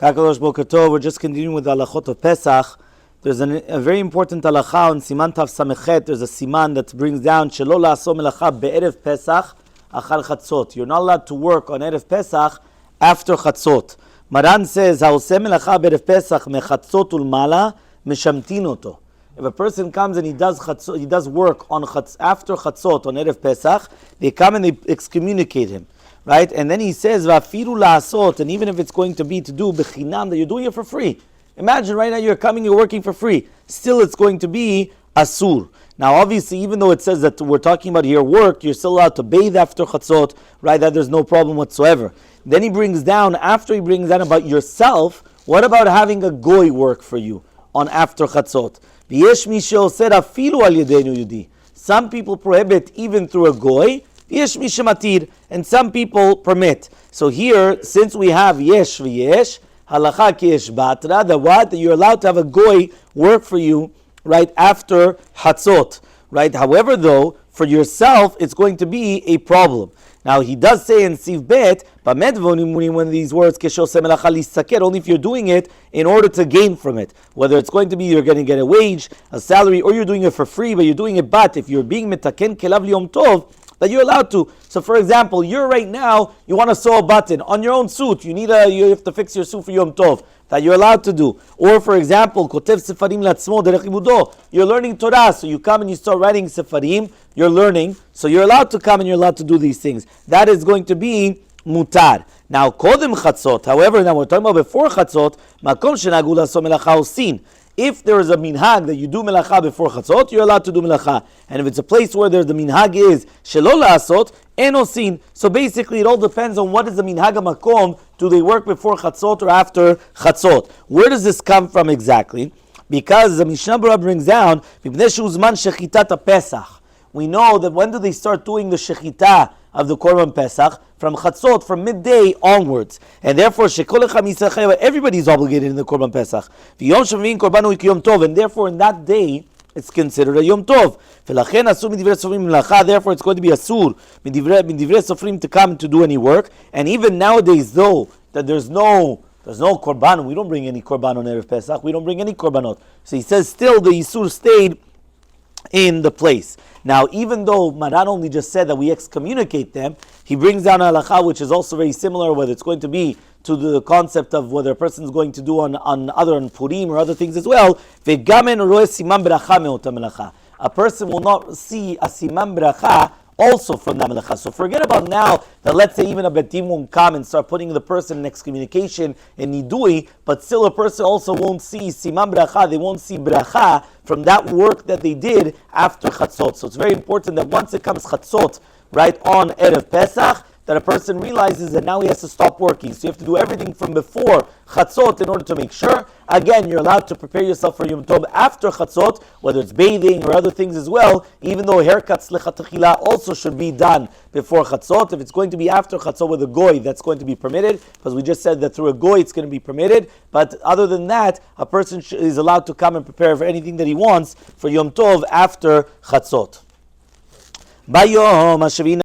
Kakadosh Boker Tov. We're just continuing with the halachot of Pesach. There's a very important halacha on Siman Tav Samechet. There's a siman that brings down Shelo la'aso melacha be'erev Pesach achar Hatsot. You're not allowed to work on erev Pesach after Hatsot. Maran says, "Ha'oseh melacha be'erev Pesach mechatzot ulmala meshamtin oto." If a person comes and he does work on after Hatsot on erev Pesach, they come and they excommunicate him. Right? And then he says, Vafiru la'asot, and even if it's going to be to do bechinam, that you're doing it for free. Imagine right now you're coming, you're working for free. Still it's going to be asur. Now obviously, even though it says that we're talking about here work, you're still allowed to bathe after chatzot, right? That there's no problem whatsoever. Then he brings down, after he brings down about yourself, what about having a goy work for you on after chatzot? V'yesh mi she'oseh afilu al yedenu yudi. Some people prohibit even through a goy, yesh mi shematir, and some people permit. So here, since we have yesh v'yesh, halacha ki yesh batra, that you're allowed to have a goy work for you right after Hatzot. Right? However, though, for yourself, it's going to be a problem. Now, he does say in Siv Bet, one of these words, only if you're doing it in order to gain from it. Whether it's going to be you're going to get a wage, a salary, or you're doing it for free, but you're doing it, but if you're being metaken kelav liyom tov, that you're allowed to. So for example, you're right now, you want to sew a button on your own suit. You have to fix your suit for Yom Tov. That you're allowed to do. Or for example, kotev sefarim latzmo derech limudo. You're learning Torah, so you come and you start writing sefarim. You're learning, so you're allowed to come and you're allowed to do these things. That is going to be mutar. Now kodem chatzot. However, now we're talking about before chatzot. Makom shenagu laso melacha osin. If there is a minhag that you do melacha before chatzot, you're allowed to do melacha. And if it's a place where there's the minhag is shelo la'asot, en osin. So basically it all depends on what is the minhag makom. Do they work before chatzot or after chatzot? Where does this come from exactly? Because the Mishnah Berurah brings down, Pesach. We know that when do they start doing the shechita of the Korban Pesach? From Chatzot, from midday onwards. And therefore, everybody's obligated in the Korban Pesach. And therefore, in that day, it's considered a Yom Tov. Therefore, it's going to be asur midivrei sofrim to come to do any work. And even nowadays, though, that there's no Korban, we don't bring any Korban on Erev Pesach, we don't bring any Korbanot. So he says still the Yisur stayed in the place. Now, even though Maran only just said that we excommunicate them, he brings down a halacha which is also very similar, whether it's going to be to the concept of whether a person is going to do on Purim or other things as well. A person will not see a siman bracha also from that melacha. So forget about now that let's say even a betim won't come and start putting the person in excommunication in nidui, but still a person also won't see siman bracha, they won't see bracha from that work that they did after chatzot. So it's very important that once it comes chatzot, right, on Erev Pesach, that a person realizes that now he has to stop working. So you have to do everything from before Chatzot in order to make sure. Again, you're allowed to prepare yourself for Yom Tov after Chatzot, whether it's bathing or other things as well, even though haircuts lechatachila also should be done before Chatzot. If it's going to be after Chatzot with a goy, that's going to be permitted, because we just said that through a goy it's going to be permitted. But other than that, a person is allowed to come and prepare for anything that he wants for Yom Tov after Chatzot. Bayom